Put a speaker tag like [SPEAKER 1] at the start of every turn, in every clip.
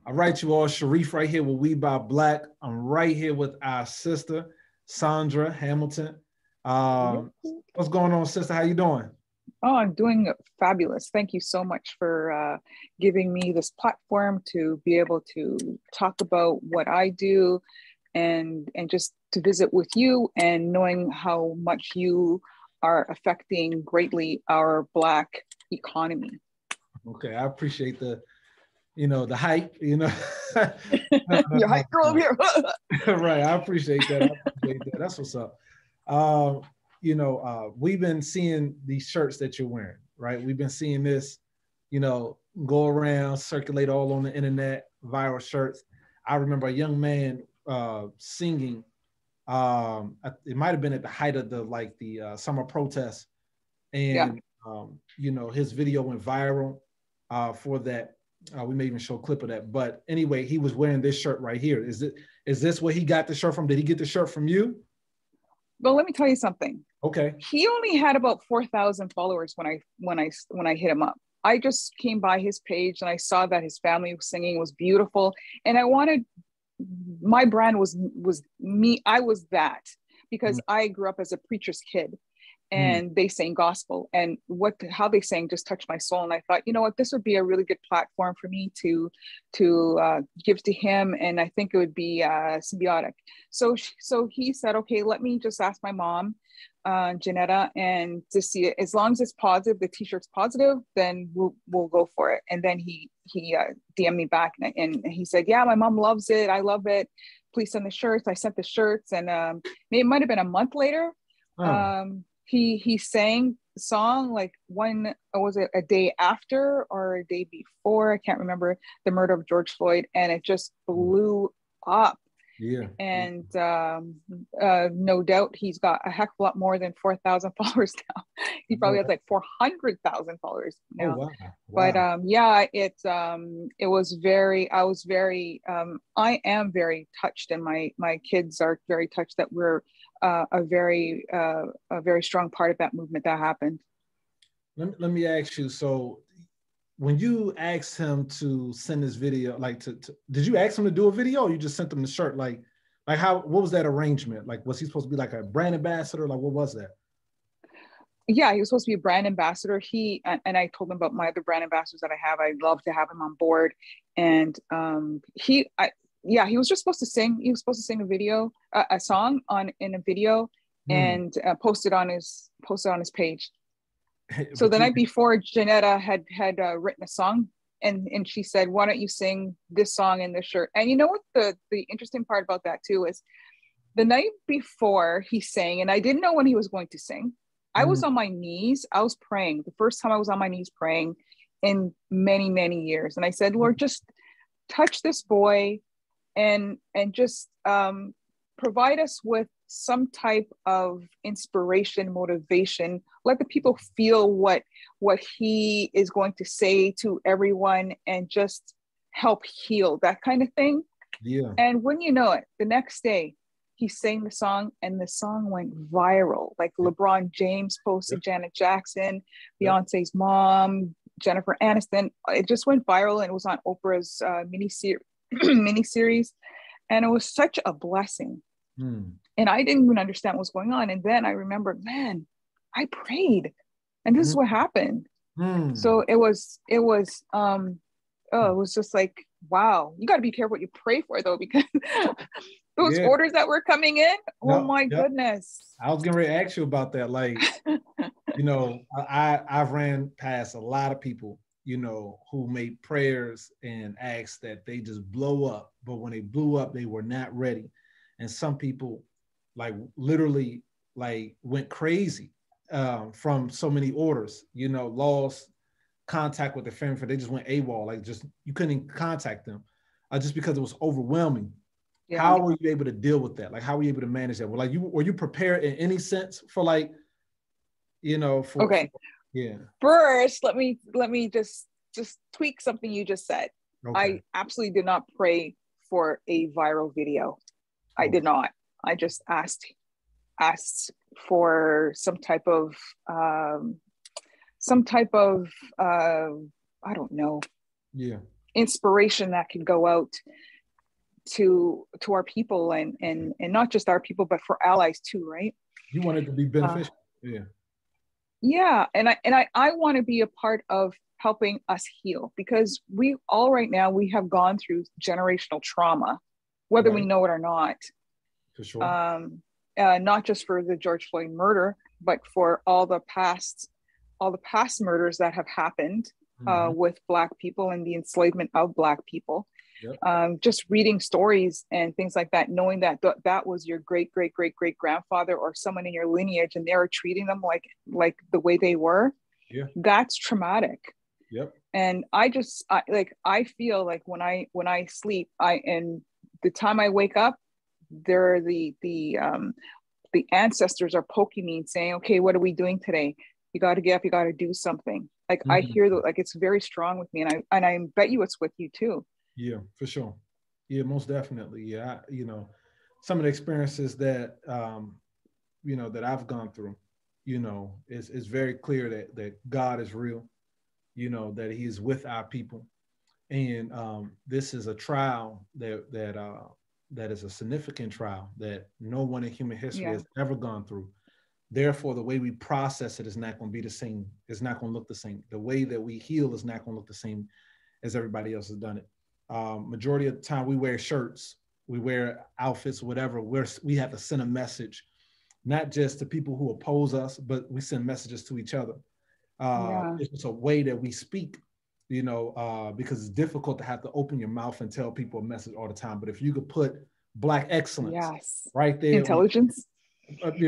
[SPEAKER 1] All right, you all, Sharif right here with We Buy Black. I'm right here with our sister, Sandra Hamilton. What's going on, sister? How you doing?
[SPEAKER 2] Oh, I'm doing fabulous. Thank you so much for giving me this platform to be able to talk about what I do and just to visit with you and knowing how much you are affecting greatly our Black economy.
[SPEAKER 1] Okay, I appreciate the hype,
[SPEAKER 2] Your hype girl over here.
[SPEAKER 1] Right, I appreciate that. That's what's up. We've been seeing these shirts that you're wearing, right? We've been seeing this, go around, circulate all on the internet, viral shirts. I remember a young man singing. It might have been at the height of the summer protests,
[SPEAKER 2] Yeah.
[SPEAKER 1] and his video went viral for that. We may even show a clip of that. But anyway, he was wearing this shirt right here. Is this where he got the shirt from? Did he get the shirt from you?
[SPEAKER 2] Well, let me tell you something.
[SPEAKER 1] Okay.
[SPEAKER 2] He only had about 4,000 followers when I hit him up. I just came by his page and I saw that his family was singing, was beautiful, and I wanted, my brand was me. I was that because I grew up as a preacher's kid. And they sang gospel, and how they sang just touched my soul. And I thought, you know what, this would be a really good platform for me to give to him, and I think it would be symbiotic. So he said, okay, let me just ask my mom, Janetta, and to see it. As long as it's positive, the t-shirt's positive, then we'll go for it. And then he DM'd me back, and he said, yeah, my mom loves it. I love it. Please send the shirts. I sent the shirts, and it might have been a month later. He sang the song like was it a day after or a day before? I can't remember the murder of George Floyd, and it just blew up.
[SPEAKER 1] Yeah.
[SPEAKER 2] And no doubt he's got a heck of a lot more than 4,000 followers now. He probably has like 400,000 followers now.
[SPEAKER 1] Oh, wow.
[SPEAKER 2] But yeah, it was I am very touched, and my kids are very touched that we're a very strong part of that movement that happened.
[SPEAKER 1] Let me ask you, so when you asked him to send this video, did you ask him to do a video, or you just sent him the shirt? Like what was that arrangement? Like, was he supposed to be like a brand ambassador? Like, what was that?
[SPEAKER 2] Yeah, he was supposed to be a brand ambassador. And I told him about my other brand ambassadors that I have. I'd love to have him on board. And he was just supposed to sing. He was supposed to sing a song in a video, and post it on his page. So the night before, Janetta had written a song, and she said, why don't you sing this song in this shirt? And you know what the interesting part about that too is, the night before he sang, and I didn't know when he was going to sing, I was on my knees. I was praying. The first time I was on my knees praying in many, many years. And I said, Lord, just touch this boy and just provide us with some type of inspiration, motivation. Let the people feel what he is going to say to everyone, and just help heal, that kind of thing.
[SPEAKER 1] Yeah.
[SPEAKER 2] And when you know it, the next day, he sang the song, and the song went viral. Like LeBron James posted, Janet Jackson, Beyonce's mom, Jennifer Aniston. It just went viral, and it was on Oprah's miniseries. And it was such a blessing. And I didn't even understand what was going on. And then I remembered, man, I prayed, and this is what happened. So it was just like, wow, you got to be careful what you pray for, though, because those orders that were coming in, my goodness.
[SPEAKER 1] I was getting ready to ask you about that. Like, I've ran past a lot of people, who made prayers and asked that they just blow up. But when they blew up, they were not ready. And some people literally went crazy from so many orders, lost contact with their family. They just went AWOL, you couldn't contact them just because it was overwhelming. Yeah. How were you able to deal with that? How were you able to manage that? Were you prepared in any sense for
[SPEAKER 2] okay. First, let me just tweak something you just said. Okay. I absolutely did not pray for a viral video. I did not. I just asked for some type of I don't know.
[SPEAKER 1] Yeah.
[SPEAKER 2] inspiration that can go out to our people, and not just our people, but for allies too, right?
[SPEAKER 1] You want it to be beneficial. Yeah.
[SPEAKER 2] Yeah. And I want to be a part of helping us heal, because we all right now, we have gone through generational trauma, whether we know it or not.
[SPEAKER 1] For sure.
[SPEAKER 2] Not just for the George Floyd murder, but for all the past murders that have happened with Black people and the enslavement of Black people.
[SPEAKER 1] Yep.
[SPEAKER 2] Just reading stories and things like that, knowing that that was your great grandfather or someone in your lineage, and they were treating them like the way they were.
[SPEAKER 1] Yeah.
[SPEAKER 2] That's traumatic.
[SPEAKER 1] Yep.
[SPEAKER 2] And I feel like when I sleep, and the time I wake up, there are the ancestors are poking me and saying, okay, what are we doing today? You got to get up, you got to do something. Like I hear that, like it's very strong with me, and I bet you it's with you too.
[SPEAKER 1] Yeah, for sure. Yeah, most definitely. Yeah, some of the experiences that that I've gone through, it's very clear that God is real, that He is with our people, and this is a trial that is a significant trial that no one in human history has ever gone through. Therefore, the way we process it is not going to be the same. It's not going to look the same. The way that we heal is not going to look the same as everybody else has done it. Majority of the time we wear shirts, we wear outfits, whatever, we have to send a message, not just to people who oppose us, but we send messages to each other. It's just a way that we speak, because it's difficult to have to open your mouth and tell people a message all the time. But if you could put Black excellence right there,
[SPEAKER 2] intelligence,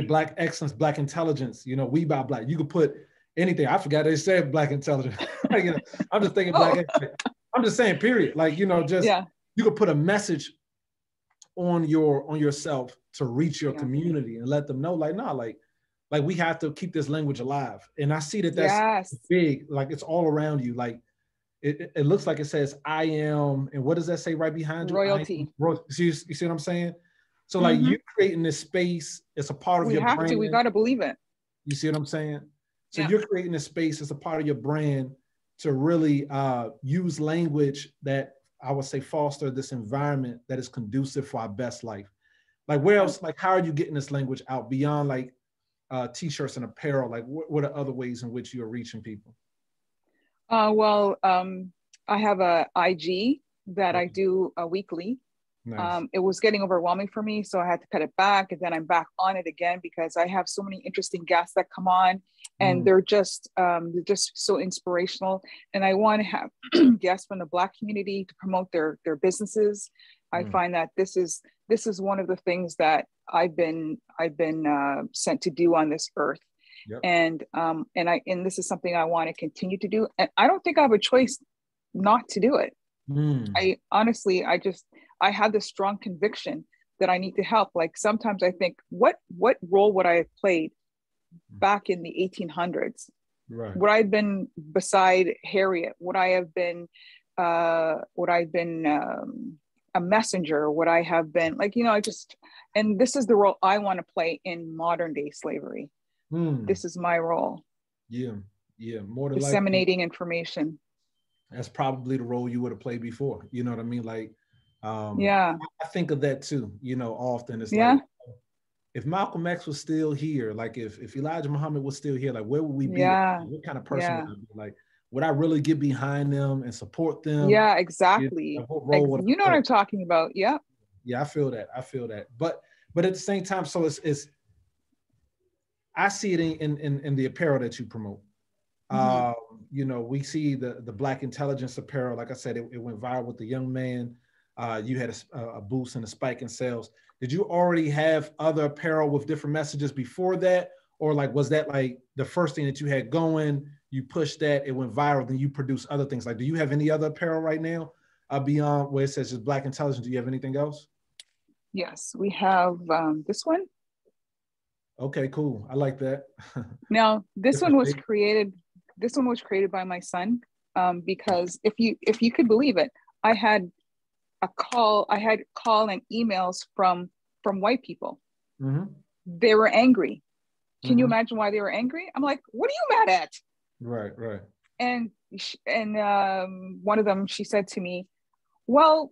[SPEAKER 1] Black excellence, Black intelligence, we buy Black, you could put anything. I forgot they said Black intelligence. I'm just thinking Black excellence. I'm just saying, period. Like, you could put a message on yourself to reach your community and let them know, like we have to keep this language alive. And I see that's big, like it's all around you. Like it looks like it says, I am, and what does that say right behind you?
[SPEAKER 2] Royalty.
[SPEAKER 1] You see what I'm saying? So like you creating this space, it's a part of your brand.
[SPEAKER 2] We got to believe it.
[SPEAKER 1] You see what I'm saying? So you're creating this space, it's a part of your brand to really use language that I would say foster this environment that is conducive for our best life. Like where else, like how are you getting this language out beyond like t-shirts and apparel? Like what are other ways in which you're reaching people?
[SPEAKER 2] I have a IG that I do weekly. Nice. It was getting overwhelming for me, so I had to cut it back, and then I'm back on it again because I have so many interesting guests that come on, and they're just so inspirational. And I want to have guests from the Black community to promote their businesses. I find that this is one of the things that I've been sent to do on this earth. Yep. And this is something I want to continue to do, and I don't think I have a choice not to do it. I honestly, I have this strong conviction that I need to help. Like sometimes I think, what role would I have played back in the 1800s? Right. Would I have been beside Harriet? Would I have been a messenger? Would I have been and this is the role I want to play in modern day slavery. This is my role. Yeah. More than disseminating information.
[SPEAKER 1] That's probably the role you would have played before. You know what I mean? Like, I think of that too, often. It's like, if Malcolm X was still here, like if Elijah Muhammad was still here, like where would we be? What kind of person would I be? Like, would I really get behind them and support them?
[SPEAKER 2] Yeah, exactly. You know what I'm talking about. Yeah.
[SPEAKER 1] Yeah, I feel that. But at the same time, so it's I see it in the apparel that you promote. We see the Black intelligence apparel. Like I said, it went viral with the young man. You had a boost and a spike in sales. Did you already have other apparel with different messages before that? Or like, was that like the first thing that you had going, you pushed that, it went viral, then you produce other things? Like, do you have any other apparel right now beyond where it says just Black intelligence? Do you have anything else?
[SPEAKER 2] Yes, we have this one.
[SPEAKER 1] Okay, cool. I like that.
[SPEAKER 2] Now, this one was created by my son because if you could believe it, I had call and emails from white people. They were angry. Can you imagine why they were angry? I'm like, what are you mad at?
[SPEAKER 1] Right.
[SPEAKER 2] And and one of them, she said to me, well,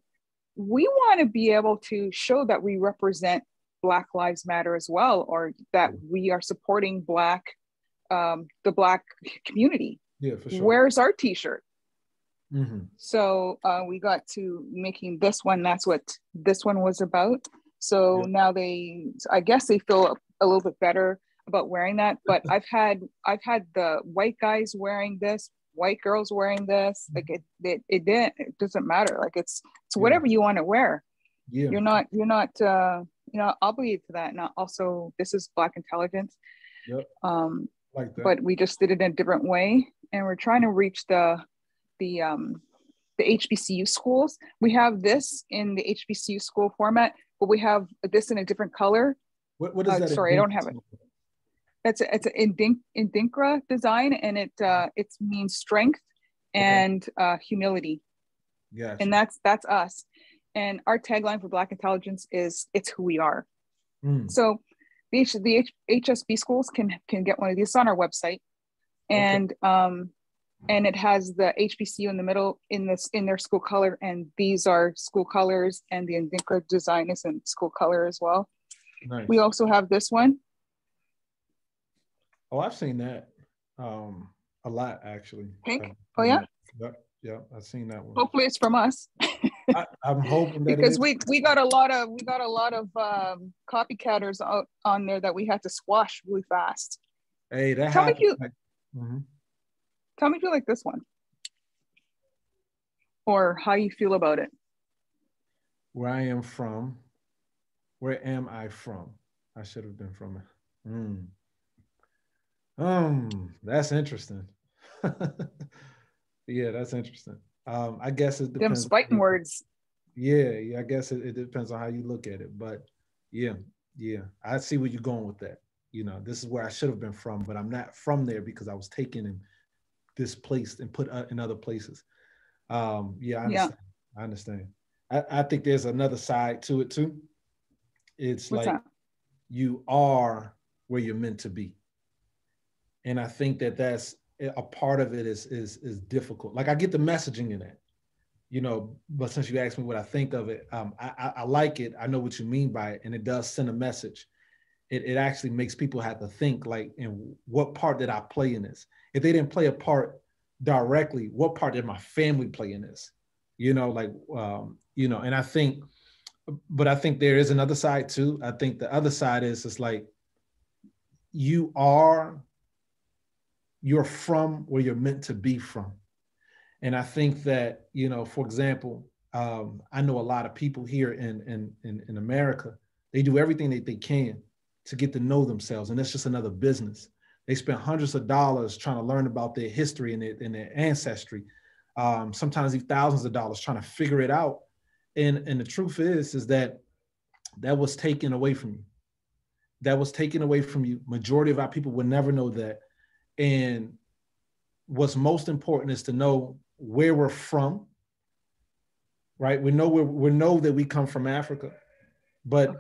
[SPEAKER 2] we want to be able to show that we represent Black Lives Matter as well, or that we are supporting the Black community.
[SPEAKER 1] Yeah, for sure.
[SPEAKER 2] Where's our t-shirt?
[SPEAKER 1] Mm-hmm.
[SPEAKER 2] So we got to making this one. That's what this one was about. So now I guess they feel a little bit better about wearing that. But I've had the white guys wearing this, white girls wearing this. Like it doesn't matter. Like it's whatever you want to wear.
[SPEAKER 1] Yeah.
[SPEAKER 2] You're not obligated to that. Not also, this is Black intelligence.
[SPEAKER 1] Yep. Like that.
[SPEAKER 2] But we just did it in a different way, and we're trying to reach the HBCU schools. We have this in the HBCU school format, but we have this in a different color.
[SPEAKER 1] What is that?
[SPEAKER 2] Sorry, I don't have it. It's an Indinkra design, and it means strength and humility.
[SPEAKER 1] Yeah.
[SPEAKER 2] And that's us. And our tagline for Black intelligence is "It's who we are." So the HSB schools can get one of these on our website, and and it has the HBCU in the middle in their school color, and these are school colors, and the Indinkra design is in school color as well.
[SPEAKER 1] Nice.
[SPEAKER 2] We also have this one.
[SPEAKER 1] Oh, I've seen that a lot actually.
[SPEAKER 2] Pink? Oh yeah.
[SPEAKER 1] Yeah, I've seen that one.
[SPEAKER 2] Hopefully, it's from us.
[SPEAKER 1] I'm hoping that
[SPEAKER 2] because we got a lot of copycatters out on there that we had to squash really fast.
[SPEAKER 1] Hey, that
[SPEAKER 2] tell me
[SPEAKER 1] happens.
[SPEAKER 2] Tell me if you like this one, or how you feel about it.
[SPEAKER 1] Where I am from. Where am I from? I should have been from it. That's interesting. Yeah, that's interesting. I guess it depends.
[SPEAKER 2] Them spiking words.
[SPEAKER 1] Yeah, I guess it depends on how you look at it. But yeah, I see where you're going with that. You know, this is where I should have been from, but I'm not from there because I was taken and displaced and put in other places. I understand. I think there's another side to it too. It's
[SPEAKER 2] What's
[SPEAKER 1] like
[SPEAKER 2] that?
[SPEAKER 1] You are where you're meant to be. And I think that's a part of it is difficult. Like I get the messaging in that, you know, but since you asked me what I think of it, I like it. I know what you mean by it. And it does send a message. It actually makes people have to think like, in what part did I play in this? If they didn't play a part directly, what part did my family play in this? You know, like, and I think there is another side too. I think the other side is it's like, you're from where you're meant to be from. And I think that, you know, for example, I know a lot of people here in America, they do everything that they can to get to know themselves. And that's just another business. They spend hundreds of dollars trying to learn about their history and their ancestry. Sometimes even thousands of dollars trying to figure it out. And the truth is that was taken away from you. That was taken away from you. Majority of our people would never know that. And what's most important is to know where we're from, right? We know that we come from Africa, but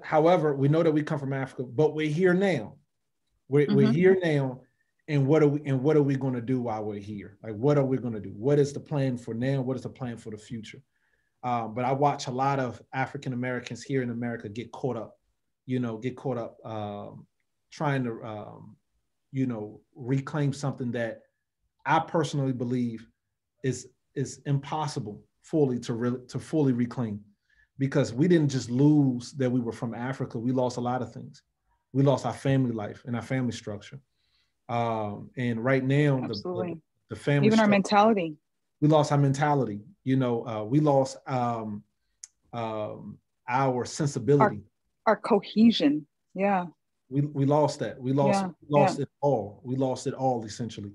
[SPEAKER 1] however, we know that we come from Africa, but we're here now. We're here now, and what are we going to do while we're here? Like, what are we going to do? What is the plan for now? What is the plan for the future? But I watch a lot of African Americans here in America get caught up trying to reclaim something that I personally believe is impossible to fully reclaim, because we didn't just lose that we were from Africa. We lost a lot of things. We lost our family life and our family structure. And right now, the family,
[SPEAKER 2] even our mentality.
[SPEAKER 1] We lost our mentality. We lost our sensibility,
[SPEAKER 2] our cohesion. Yeah.
[SPEAKER 1] We lost that. We lost it all. We lost it all essentially.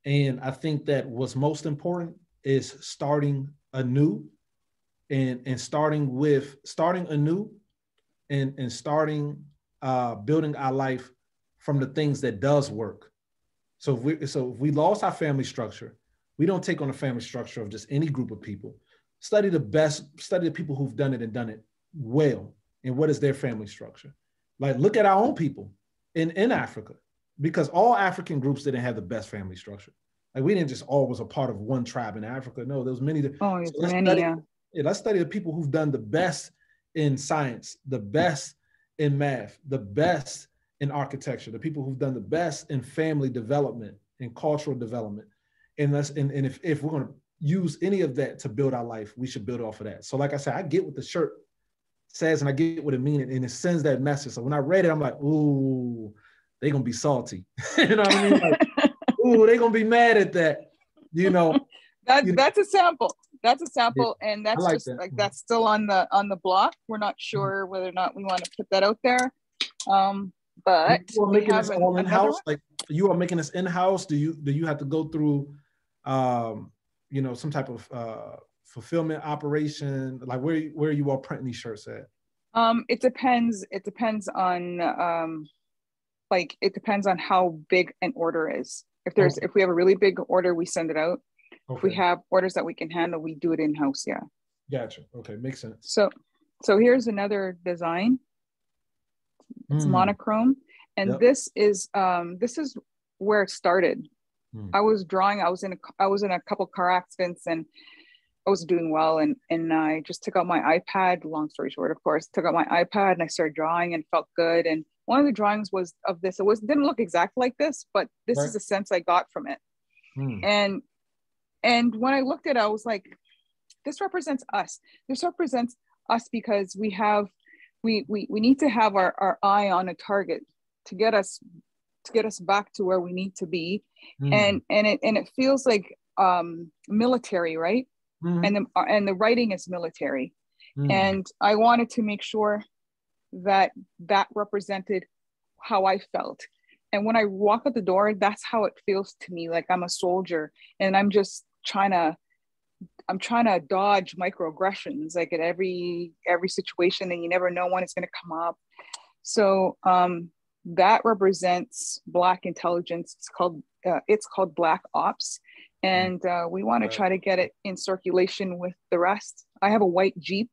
[SPEAKER 1] And I think that what's most important is starting anew and starting anew and starting building our life from the things that does work. So if we lost our family structure, we don't take on the family structure of just any group of people. Study the people who've done it well. And what is their family structure? Like, look at our own people in Africa, because all African groups didn't have the best family structure. Like we didn't just always a part of one tribe in Africa. No, there was many.
[SPEAKER 2] Oh,
[SPEAKER 1] So
[SPEAKER 2] it's many, yeah.
[SPEAKER 1] let's study the people who've done the best in science, the best in math, the best in architecture, the people who've done the best in family development and cultural development. And if we're going to use any of that to build our life, we should build off of that. So like I said, I get what the shirt says and I get what it means, and it sends that message. So when I read it, I'm like, ooh, they're going to be salty. You know what I mean? Like, ooh, they're going to be mad at that. You know,
[SPEAKER 2] that's a sample. That's a sample,
[SPEAKER 1] yeah,
[SPEAKER 2] and that's
[SPEAKER 1] like
[SPEAKER 2] just
[SPEAKER 1] that.
[SPEAKER 2] like that's still on the block. We're not sure whether or not we want to put that out there. But
[SPEAKER 1] you are making this all in-house.
[SPEAKER 2] one?
[SPEAKER 1] Like you are making this in-house. Do you have to go through, some type of fulfillment operation? Like where you all printing these shirts at?
[SPEAKER 2] It depends. It depends on it depends on how big an order is. If we have a really big order, we send it out. Okay. If we have orders that we can handle, we do it in-house. Yeah.
[SPEAKER 1] Gotcha. Okay, makes sense.
[SPEAKER 2] So here's another design. It's monochrome, and yep. This is where it started. I was drawing. I was in a couple car accidents, and I was doing well, and I just took out my iPad. Long story short, of course, took out my iPad and I started drawing and felt good. And one of the drawings was of this. Didn't look exactly like this, but this is the sense I got from it. And when I looked at it, I was like, this represents us. This represents us because we need to have our eye on a target to get us back to where we need to be. And it feels like military, right? And the writing is military. And I wanted to make sure that represented how I felt. And when I walk out the door, that's how it feels to me. Like I'm a soldier and I'm just trying to dodge microaggressions, like at every situation, and you never know when it's going to come up. So that represents Black intelligence. It's called Black Ops. And we want to try to get it in circulation with the rest. I have a white Jeep,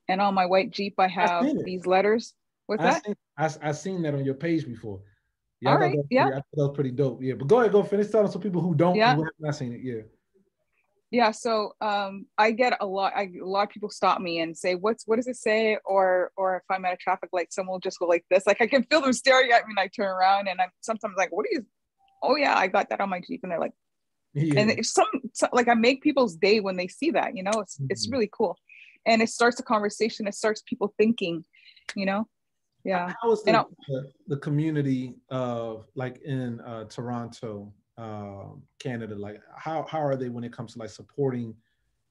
[SPEAKER 2] and on my white Jeep, I have these letters. What's that?
[SPEAKER 1] I've seen that on your page before. Yeah,
[SPEAKER 2] all right. Yeah,
[SPEAKER 1] I thought that was pretty dope. Yeah, but go ahead, go finish telling some people who who have not seen it. Yeah.
[SPEAKER 2] Yeah. So I get a lot of people stop me and say, what does it say? Or if I'm at a traffic light, someone will just go like this. Like I can feel them staring at me, and I turn around, and I'm sometimes like, what are you? Oh yeah, I got that on my Jeep, and they're like. Yeah. And if like I make people's day when they see that, it's really cool. And it starts a conversation. It starts people thinking, yeah.
[SPEAKER 1] How is the community of like in Toronto, Canada, like how are they when it comes to like supporting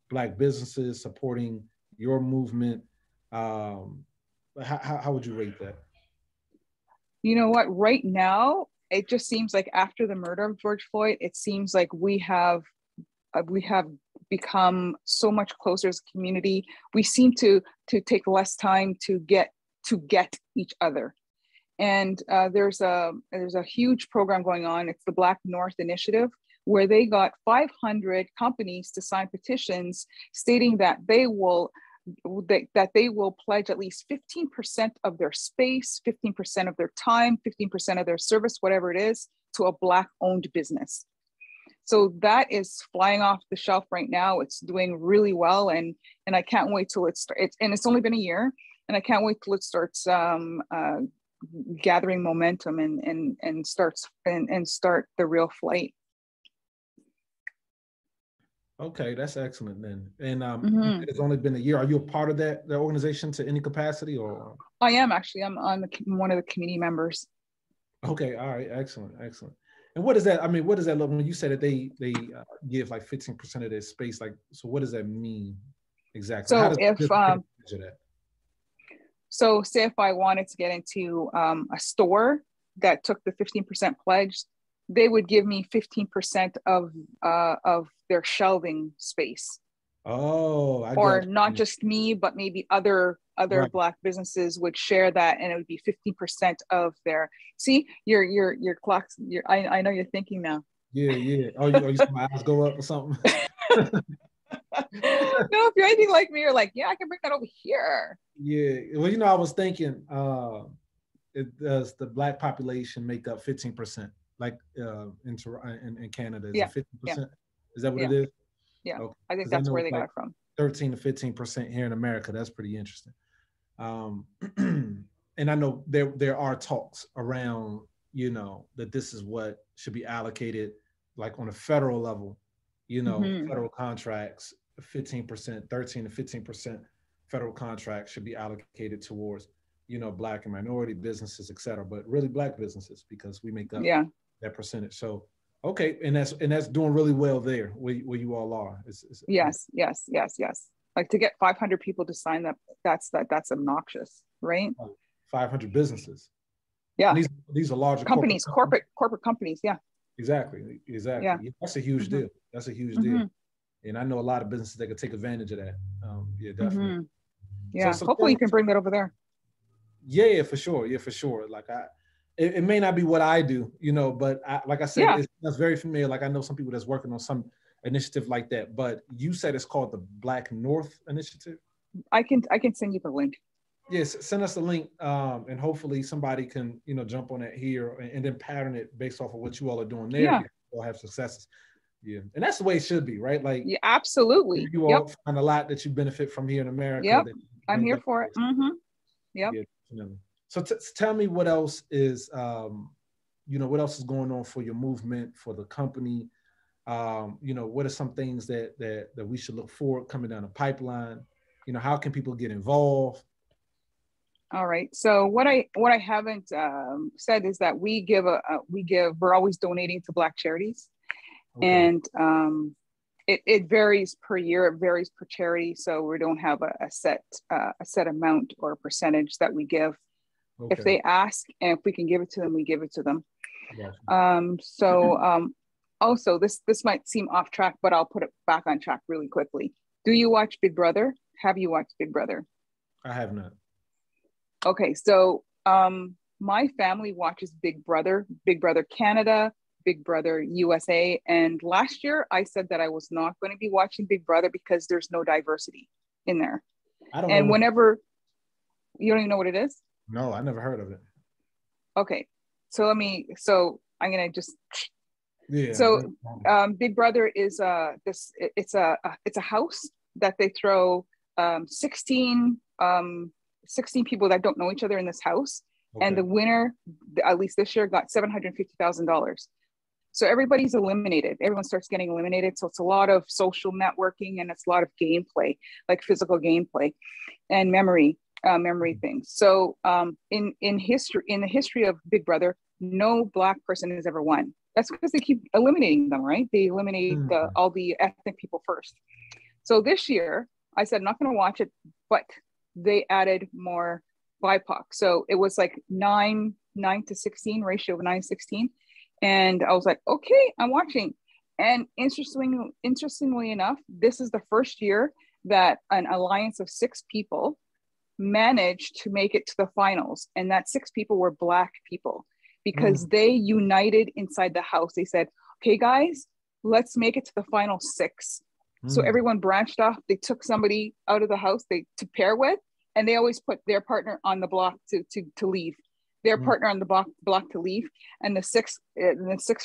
[SPEAKER 1] Black businesses, supporting your movement? How would you rate that?
[SPEAKER 2] You know what, right now, it just seems like after the murder of George Floyd, it seems like we have become so much closer as a community. We seem to take less time to get each other. And there's a huge program going on. It's the Black North Initiative, where they got 500 companies to sign petitions stating that they will pledge at least 15% of their space, 15% of their time, 15% of their service, whatever it is, to a Black-owned business. So that is flying off the shelf right now. It's doing really well, and I can't wait till it starts. And it's only been a year, and I can't wait till it starts gathering momentum and start the real flight.
[SPEAKER 1] Okay, that's excellent then. And it's only been a year. Are you a part of that organization to any capacity, or? I
[SPEAKER 2] am actually. I'm one of the committee members.
[SPEAKER 1] Okay, all right, excellent. And what does that? I mean, what does that look? When you said that they give like 15% of their space, like, so what does that mean exactly?
[SPEAKER 2] So say if I wanted to get into a store that took the 15% pledge, they would give me 15% of their shelving space.
[SPEAKER 1] Oh,
[SPEAKER 2] or not just me, but maybe other right. Black businesses would share that, and it would be 15% of their. See, your clocks. I know you're thinking now.
[SPEAKER 1] Yeah. Oh, you see my eyes go up or something?
[SPEAKER 2] No, if you're anything like me, you're like, yeah, I can bring that over here.
[SPEAKER 1] Yeah. Well, I was thinking, does the Black population make up 15%? like in Canada? Is it
[SPEAKER 2] Yeah, yeah,
[SPEAKER 1] 50%? Is that what
[SPEAKER 2] yeah,
[SPEAKER 1] it is?
[SPEAKER 2] yeah.
[SPEAKER 1] Okay,
[SPEAKER 2] I think
[SPEAKER 1] because I
[SPEAKER 2] that's
[SPEAKER 1] know
[SPEAKER 2] where
[SPEAKER 1] it's
[SPEAKER 2] they got
[SPEAKER 1] like
[SPEAKER 2] it from.
[SPEAKER 1] 13 to 15% here in America. That's pretty interesting. Um, and I know there are talks around, that this is what should be allocated, like on a federal level,
[SPEAKER 2] Hmm.
[SPEAKER 1] federal contracts, 15%, 13 to 15% federal contracts should be allocated towards, black and minority businesses, et cetera, but really black businesses because we make up
[SPEAKER 2] Yeah.
[SPEAKER 1] that percentage. So, okay, and that's doing really well there where you all are.
[SPEAKER 2] Yes. Yes. Yes. Yes. Like to get 500 people to sign that. That's obnoxious, right?
[SPEAKER 1] 500 businesses. And
[SPEAKER 2] Yeah.
[SPEAKER 1] these are larger corporate
[SPEAKER 2] Companies,
[SPEAKER 1] companies.
[SPEAKER 2] corporate companies. Yeah.
[SPEAKER 1] Exactly, exactly.
[SPEAKER 2] Yeah.
[SPEAKER 1] Yeah, that's a huge
[SPEAKER 2] Hmm.
[SPEAKER 1] deal. That's a huge deal.
[SPEAKER 2] Hmm.
[SPEAKER 1] And I know a lot of businesses that could take advantage of that. Yeah, definitely.
[SPEAKER 2] Hmm.
[SPEAKER 1] So,
[SPEAKER 2] Yeah.
[SPEAKER 1] so
[SPEAKER 2] Hopefully
[SPEAKER 1] tell
[SPEAKER 2] you
[SPEAKER 1] me,
[SPEAKER 2] can bring that over there.
[SPEAKER 1] yeah, yeah, for sure. Yeah, for sure. Like it may not be what I do, but like I said,
[SPEAKER 2] Yeah.
[SPEAKER 1] that's very familiar. Like I know some people that's working on some initiative like that, but you said it's called the Black North Initiative.
[SPEAKER 2] I can send you the link.
[SPEAKER 1] Yes, send us a link, and hopefully somebody can, jump on that here and then pattern it based off of what you all are doing there
[SPEAKER 2] Yeah.
[SPEAKER 1] because you'll have successes. Yeah, and that's the way it should be, right? Like
[SPEAKER 2] Yeah. Absolutely.
[SPEAKER 1] you
[SPEAKER 2] Yep.
[SPEAKER 1] all find a lot that you benefit from here in America
[SPEAKER 2] Yep.
[SPEAKER 1] that
[SPEAKER 2] I'm
[SPEAKER 1] bring
[SPEAKER 2] here
[SPEAKER 1] back.
[SPEAKER 2] for it. Hmm. Yep.
[SPEAKER 1] Yeah, definitely. So tell me what else is, what else is going on for your movement for the company? What are some things that we should look for coming down the pipeline? How can people get involved?
[SPEAKER 2] All right. So what I haven't said is that we're always donating to Black charities,
[SPEAKER 1] Okay.
[SPEAKER 2] and it varies per year. It varies per charity. So we don't have a set amount or a percentage that we give. If
[SPEAKER 1] Okay.
[SPEAKER 2] they ask and if we can give it to them, we give it to them.
[SPEAKER 1] Gotcha.
[SPEAKER 2] Also, this might seem off track, but I'll put it back on track really quickly. Do you watch Big Brother? Have you watched Big Brother?
[SPEAKER 1] I have not.
[SPEAKER 2] Okay, so my family watches Big Brother Canada, Big Brother USA. And last year I said that I was not going to be watching Big Brother because there's no diversity in there.
[SPEAKER 1] I don't know
[SPEAKER 2] And
[SPEAKER 1] what.
[SPEAKER 2] whenever you don't even know what it is.
[SPEAKER 1] No, I never heard of it.
[SPEAKER 2] Okay, so I'm gonna just
[SPEAKER 1] Yeah.
[SPEAKER 2] so Big Brother is it's a house that they throw 16 people that don't know each other in this house, and
[SPEAKER 1] Okay.
[SPEAKER 2] the winner, at least this year, got $750,000. So everybody's eliminated. Everyone starts getting eliminated. So it's a lot of social networking and it's a lot of gameplay, like physical gameplay and memory things. So in the history of Big Brother, no Black person has ever won. That's because they keep eliminating them, right? They eliminate
[SPEAKER 1] Mm.
[SPEAKER 2] all the ethnic people first. So this year, I said I'm not going to watch it, but they added more BIPOC. So it was like 9:16 ratio of 9:16. And I was like, okay, I'm watching. And interestingly enough, this is the first year that an alliance of 6 people managed to make it to the finals. And that 6 people were Black people because
[SPEAKER 1] Mm.
[SPEAKER 2] they united inside the house. They said, okay, guys, let's make it to the final 6. So
[SPEAKER 1] Mm.
[SPEAKER 2] everyone branched off. They took somebody out of the house to pair with, and they always put their partner on the block to leave. Their
[SPEAKER 1] Mm.
[SPEAKER 2] partner on the block to leave, and the six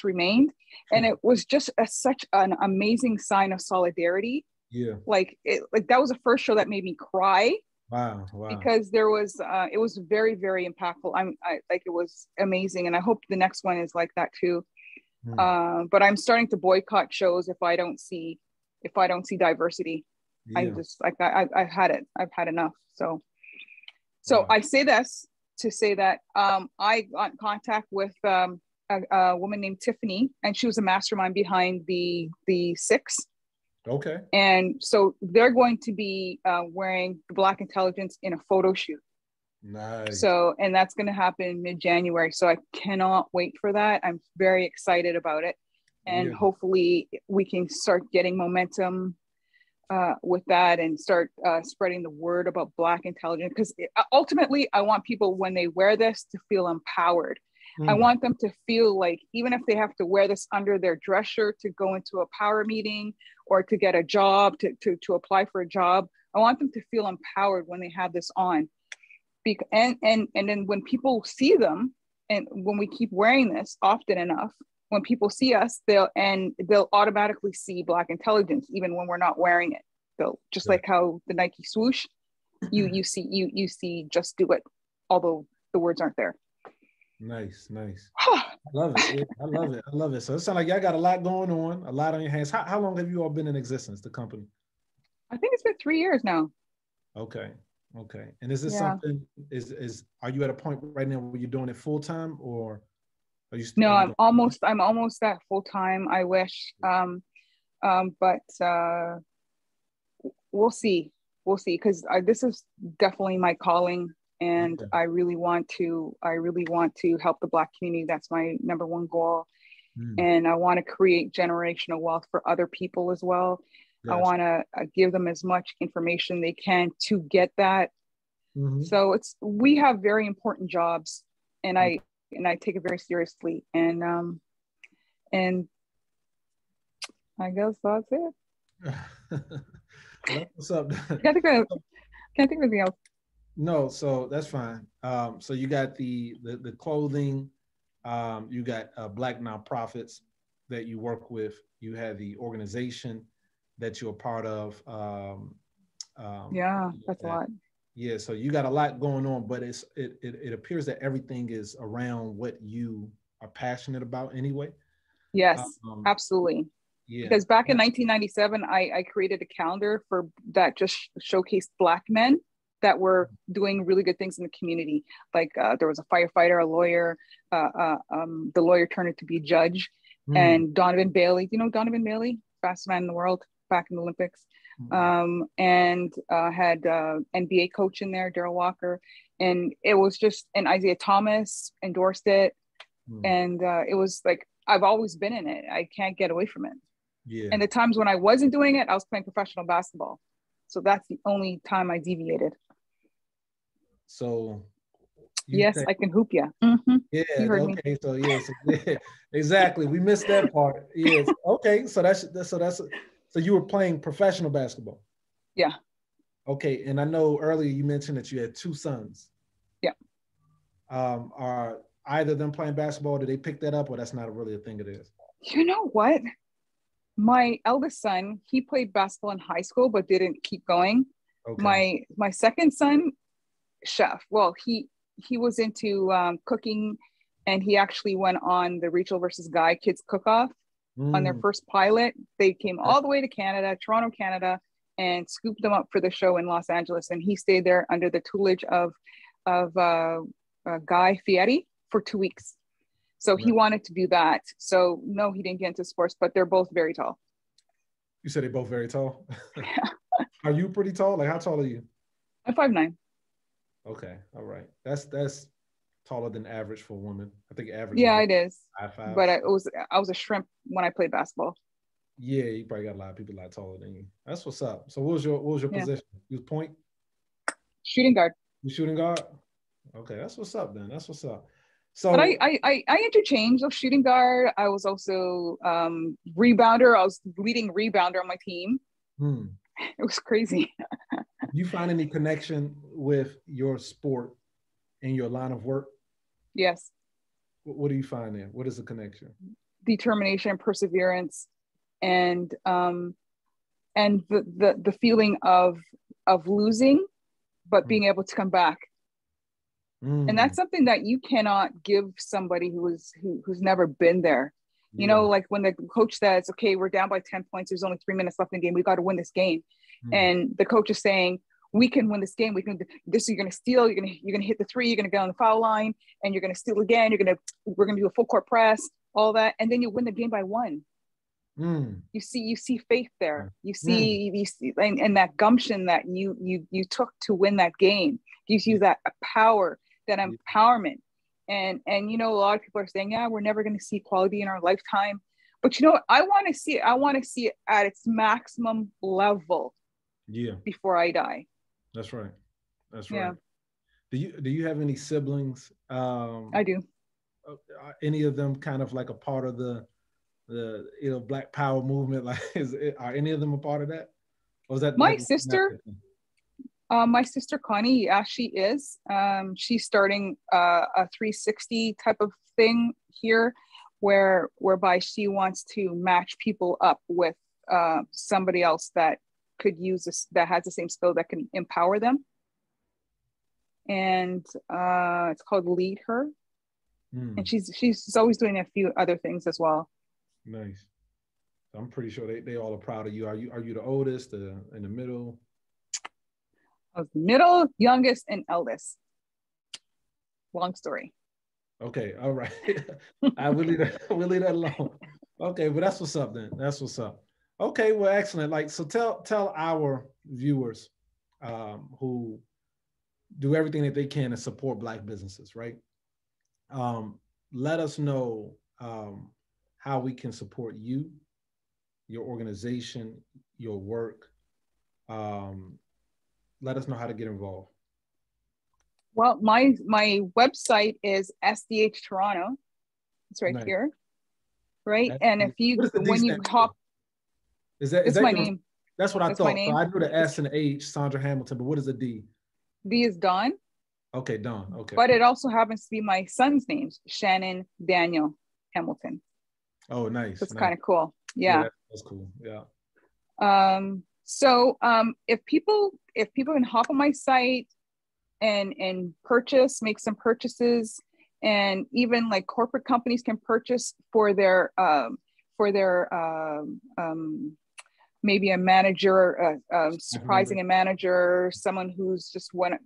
[SPEAKER 2] remained. And it was just such an amazing sign of solidarity.
[SPEAKER 1] Yeah.
[SPEAKER 2] Like that was the first show that made me cry
[SPEAKER 1] Wow. Wow.
[SPEAKER 2] because it was very, very impactful. I like, it was amazing, and I hope the next one is like that too.
[SPEAKER 1] Mm.
[SPEAKER 2] But I'm starting to boycott shows if I don't see diversity. I
[SPEAKER 1] Yeah.
[SPEAKER 2] just like I've had it. I've had enough. So
[SPEAKER 1] Wow.
[SPEAKER 2] I say this to say that I got in contact with a woman named Tiffany, and she was a mastermind behind the 6.
[SPEAKER 1] Okay.
[SPEAKER 2] And so they're going to be wearing the Black intelligence in a photo shoot.
[SPEAKER 1] Nice.
[SPEAKER 2] So, and that's going to happen mid-January. So I cannot wait for that. I'm very excited about it. And
[SPEAKER 1] Yeah.
[SPEAKER 2] hopefully we can start getting momentum with that and start spreading the word about Black intelligence. Because ultimately, I want people, when they wear this, to feel empowered. I
[SPEAKER 1] Mm.
[SPEAKER 2] want them to feel like, even if they have to wear this under their dress shirt to go into a power meeting or to get a job, to apply for a job, I want them to feel empowered when they have this on. And then when people see them And when we keep wearing this often enough, when people see us, they'll automatically see Black intelligence, even when we're not wearing it. So just like how the Nike swoosh, you see just do it, although the words aren't there.
[SPEAKER 1] Nice. I love it. Yeah, I love it. So it sounds like y'all got a lot going on, a lot on your hands. How long have you all been in existence, the company?
[SPEAKER 2] I think it's been 3 years now.
[SPEAKER 1] Okay. And is this something, are you at a point right now where you're doing it full time, or are you still?
[SPEAKER 2] No, I'm almost at full time. I wish. But we'll see, because this is definitely my calling. And I really want to help the Black community. That's my number one goal. And I want to create generational wealth for other people as well. Yes. I want to give them as much information they can to get that. So we have very important jobs, and I take it very seriously. And I guess that's it.
[SPEAKER 1] Well, what's up?
[SPEAKER 2] Can't think of anything else.
[SPEAKER 1] No, so that's fine. So you got the clothing, you got Black nonprofits that you work with. You have the organization that you're a part of.
[SPEAKER 2] That's a lot.
[SPEAKER 1] Yeah, so you got a lot going on, but it appears that everything is around what you are passionate about anyway.
[SPEAKER 2] Yes, absolutely.
[SPEAKER 1] Yeah.
[SPEAKER 2] Because back in 1997, I created a calendar that just showcased Black men that were doing really good things in the community. Like there was a firefighter, a lawyer, the lawyer turned out to be a judge, and Donovan Bailey. You know Donovan Bailey, fastest man in the world back in the Olympics, and had NBA coach in there, Darryl Walker, and it was just, and Isaiah Thomas endorsed it, and it was like, I've always been in it. I can't get away from it.
[SPEAKER 1] Yeah.
[SPEAKER 2] And the times when I wasn't doing it, I was playing professional basketball. So that's the only time I deviated.
[SPEAKER 1] So
[SPEAKER 2] yes, I can hoop you.
[SPEAKER 1] Yeah. Okay. So yeah, exactly. We missed that part. Yes. Okay. So you were playing professional basketball.
[SPEAKER 2] Yeah.
[SPEAKER 1] Okay. And I know earlier you mentioned that you had 2 sons.
[SPEAKER 2] Yeah.
[SPEAKER 1] Are either of them playing basketball? Did they pick that up, or that's not really a thing it is?
[SPEAKER 2] You know what? My eldest son, he played basketball in high school, but didn't keep going. Okay. My second son, chef. Well, he was into cooking, and he actually went on the Rachel versus Guy Kids Cook-Off on their first pilot. They came all the way to Canada, Toronto, Canada, and scooped them up for the show in Los Angeles. And he stayed there under the tutelage of Guy Fieri for 2 weeks. So he wanted to do that. So no, he didn't get into sports, but they're both very tall.
[SPEAKER 1] You said they're both very tall? Yeah. Are you pretty tall? Like, how tall are you?
[SPEAKER 2] I'm 5'9".
[SPEAKER 1] Okay, all right. That's taller than average for a woman. I think average.
[SPEAKER 2] Yeah, it is.
[SPEAKER 1] 5'5".
[SPEAKER 2] But I was a shrimp when I played basketball.
[SPEAKER 1] Yeah, you probably got a lot of people a lot taller than you. That's what's up. So what was your position? You was point?
[SPEAKER 2] Shooting guard.
[SPEAKER 1] You shooting guard? Okay, that's what's up then. That's what's up. So,
[SPEAKER 2] but I interchanged of shooting guard. I was also rebounder. I was leading rebounder on my team. It was crazy.
[SPEAKER 1] You find any connection with your sport and your line of work?
[SPEAKER 2] Yes.
[SPEAKER 1] What do you find there? What is the connection?
[SPEAKER 2] Determination, perseverance, and the feeling of losing, but being able to come back. And that's something that you cannot give somebody who's never been there. You know, like when the coach says, okay, we're down by 10 points. There's only 3 minutes left in the game. We got to win this game. And the coach is saying, we can win this game. We can, you're going to steal. You're going to hit the 3. You're going to get on the foul line, and you're going to steal again. We're going to do a full court press, all that. And then you win the game by 1. You see faith there. You see, and that gumption that you took to win that game gives you that power, that empowerment. And you know, a lot of people are saying, yeah, we're never going to see equality in our lifetime. But you know what? I want to see it. I want to see it at its maximum level. Yeah. Before I die.
[SPEAKER 1] That's right. That's right. Yeah. Do you have any siblings?
[SPEAKER 2] I do.
[SPEAKER 1] Any of them kind of like a part of the Black Power movement? Like, are any of them a part of that? Or is that
[SPEAKER 2] my sister? My sister Connie, yeah, she is. She's starting a 360 type of thing here, whereby she wants to match people up with somebody else that could use this, that has the same skill that can empower them. And it's called Lead Her. And she's always doing a few other things as well.
[SPEAKER 1] Nice. I'm pretty sure they all are proud of you. Are you the oldest, in the middle?
[SPEAKER 2] I was middle, youngest, and eldest. Long story.
[SPEAKER 1] Okay, all right. We'll leave that alone. Okay, but that's what's up then. That's what's up. Okay, well, excellent. Like, so tell our viewers who do everything that they can to support Black businesses, right? Let us know how we can support you, your organization, your work. Let us know how to get involved.
[SPEAKER 2] Well, my website is SDHtoronto. It's right here, right? And if you, when you hop,
[SPEAKER 1] is that
[SPEAKER 2] my
[SPEAKER 1] your
[SPEAKER 2] name?
[SPEAKER 1] That's what I thought. So I knew the S and the H, Sandra Hamilton, but what is a D?
[SPEAKER 2] D is Don.
[SPEAKER 1] Okay, Don. Okay.
[SPEAKER 2] But it also happens to be my son's names, Shannon Daniel Hamilton.
[SPEAKER 1] Oh, nice.
[SPEAKER 2] That's
[SPEAKER 1] nice.
[SPEAKER 2] kind of cool. Yeah.
[SPEAKER 1] That's cool. Yeah.
[SPEAKER 2] So if people can hop on my site and purchase, make some purchases, and even like corporate companies can purchase for their maybe a manager, surprising a manager, someone who's just one,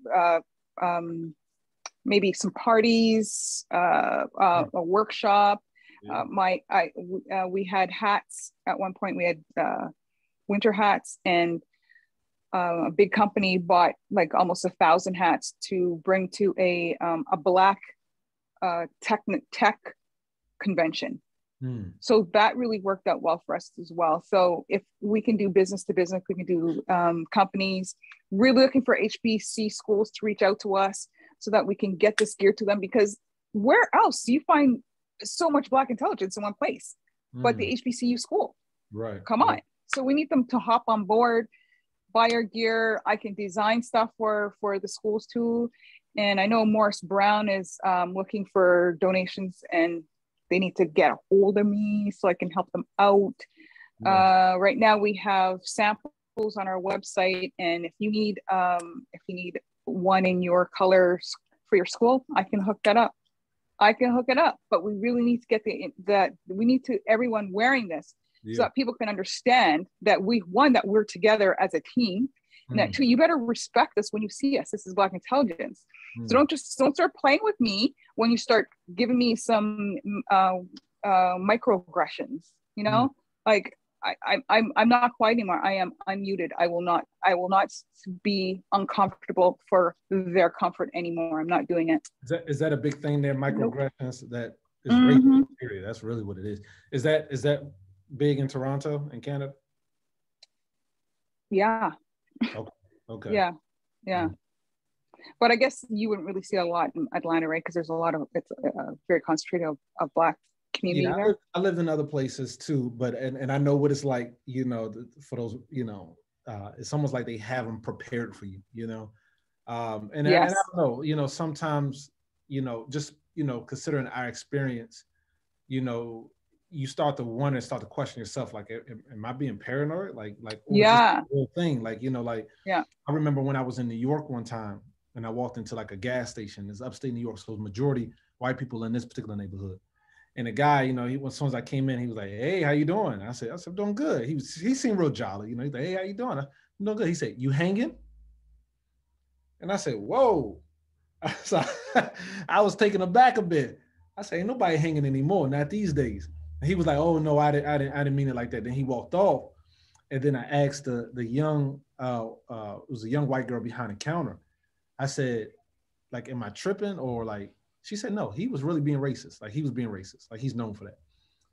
[SPEAKER 2] maybe some parties, a workshop. We had hats at one point. We had winter hats, and a big company bought like almost 1,000 hats to bring to a Black tech convention. So that really worked out well for us as well. So if we can do business to business, we can do companies, really looking for HBC schools to reach out to us so that we can get this gear to them, because where else do you find so much Black intelligence in one place but the HBCU school?
[SPEAKER 1] Right.
[SPEAKER 2] Come on. So we need them to hop on board, buy our gear. I can design stuff for the schools too. And I know Morris Brown is looking for donations, and they need to get a hold of me so I can help them out. Right now we have samples on our website, and if you need one in your colors for your school, I can hook that up. But we really need to get everyone wearing this so that people can understand that we're together as a team. And that too, you better respect us when you see us. This is Black intelligence. So don't start playing with me when you start giving me some microaggressions. You know, like I'm not quiet anymore. I am unmuted. I will not be uncomfortable for their comfort anymore. I'm not doing it.
[SPEAKER 1] Is that a big thing there? Microaggressions. Nope. That is racial period. That's really what it is. Is that big in Toronto and Canada?
[SPEAKER 2] Yeah.
[SPEAKER 1] Okay.
[SPEAKER 2] Yeah. But I guess you wouldn't really see a lot in Atlanta, right? Because there's it's very concentrated of Black community there.
[SPEAKER 1] I lived in other places too, but and I know what it's like, you know, for those, you know, it's almost like they have them prepared for you, you know. And I don't know, you know, sometimes, you know, just, you know, considering our experience, you know, you start to question yourself, like, am I being paranoid? Like, or is this the real thing? Like, you know, like, I remember when I was in New York one time and I walked into like a gas station. It's upstate New York, so it was majority white people in this particular neighborhood. And the guy, you know, as soon as I came in, he was like, "Hey, how you doing?" I said, "I'm doing good." He seemed real jolly, you know. He's like, "Hey, how you doing?" I'm doing good. He said, "You hanging?" And I said, "Whoa." So I was taken aback a bit. I said, "Ain't nobody hanging anymore, not these days." And he was like, "Oh no, I didn't mean it like that." Then he walked off. And then I asked the young, it was a young white girl behind the counter. I said, like, "Am I tripping?" Or like, she said, "No, he was really being racist. Like, he was being racist. Like, he's known for that."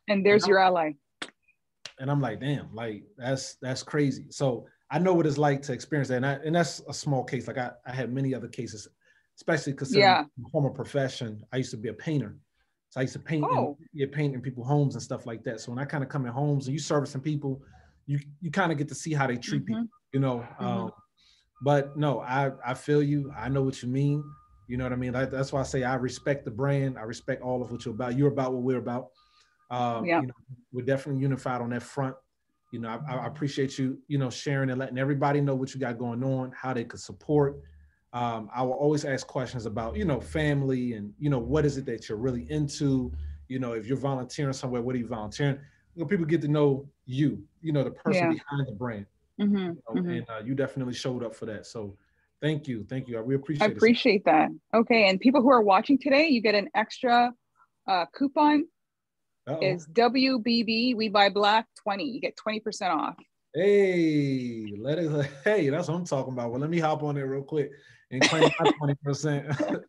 [SPEAKER 2] And there's your ally.
[SPEAKER 1] And I'm like, damn, like, that's crazy. So I know what it's like to experience that. And that's a small case. Like, I had many other cases, especially considering my former profession. I used to be a painter. So I used to paint in people's homes and stuff like that. So when I kind of come in homes and you servicing people, you kind of get to see how they treat people, you know. But no, I feel you. I know what you mean. You know what I mean? That's why I say I respect the brand. I respect all of what you're about. You're about what we're about.
[SPEAKER 2] Yeah.
[SPEAKER 1] You know, we're definitely unified on that front. You know, I appreciate you, you know, sharing and letting everybody know what you got going on, how they could support. I will always ask questions about, you know, family and, you know, what is it that you're really into? You know, if you're volunteering somewhere, what are you volunteering? You know, people get to know you know, the person
[SPEAKER 2] Yeah.
[SPEAKER 1] behind the brand.
[SPEAKER 2] Mm-hmm.
[SPEAKER 1] You know,
[SPEAKER 2] Mm-hmm.
[SPEAKER 1] and you definitely showed up for that. So thank you. Thank you. We
[SPEAKER 2] I
[SPEAKER 1] appreciate it.
[SPEAKER 2] appreciate that. Okay. And people who are watching today, you get an extra coupon.
[SPEAKER 1] Uh-oh.
[SPEAKER 2] Is WBB, We Buy Black 20. You get 20% off.
[SPEAKER 1] Hey, hey, that's what I'm talking about. Well, let me hop on there real quick and claim my 20%.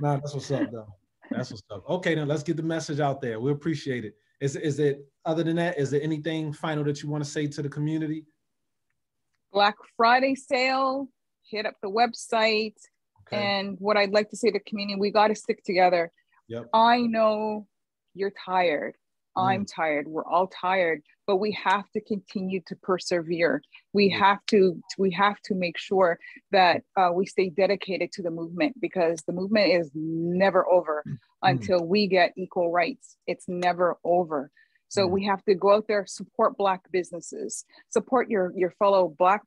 [SPEAKER 1] Nah, that's what's up, though. That's what's up. Okay, then let's get the message out there. We appreciate it. Is it other than that? Is there anything final that you want to say to the community?
[SPEAKER 2] Black Friday sale. Hit up the website.
[SPEAKER 1] Okay.
[SPEAKER 2] And what I'd like to say to the community, we got to stick together.
[SPEAKER 1] Yep.
[SPEAKER 2] I know you're tired. I'm tired. We're all tired, but we have to continue to persevere. We have to make sure that we stay dedicated to the movement, because the movement is never over until we get equal rights. It's never over. So we have to go out there, support Black businesses, support your fellow Black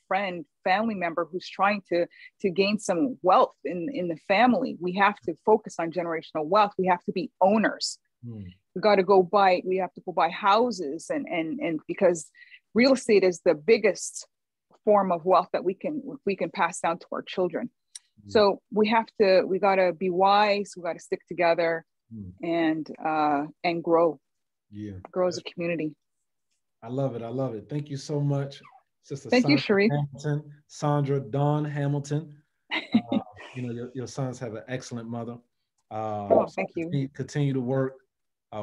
[SPEAKER 2] friend, family member who's trying to gain some wealth in the family. We have to focus on generational wealth. We have to be owners. We got to go buy. We have to go buy houses, and because real estate is the biggest form of wealth that we can pass down to our children. So we got to be wise. We got to stick together and grow.
[SPEAKER 1] Yeah,
[SPEAKER 2] grow as a community.
[SPEAKER 1] I love it. I love it. Thank you so much, Sister
[SPEAKER 2] Thank you,
[SPEAKER 1] Sandra
[SPEAKER 2] Sharif.
[SPEAKER 1] Hamilton, Sandra Dawn Hamilton. You know, your sons have an excellent mother.
[SPEAKER 2] Thank you.
[SPEAKER 1] Continue to work.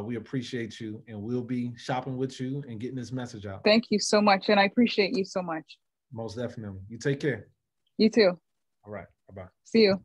[SPEAKER 1] We appreciate you, and we'll be shopping with you and getting this message out.
[SPEAKER 2] Thank you so much, and I appreciate you so much.
[SPEAKER 1] Most definitely. You take care.
[SPEAKER 2] You too.
[SPEAKER 1] All right. Bye-bye.
[SPEAKER 2] See you.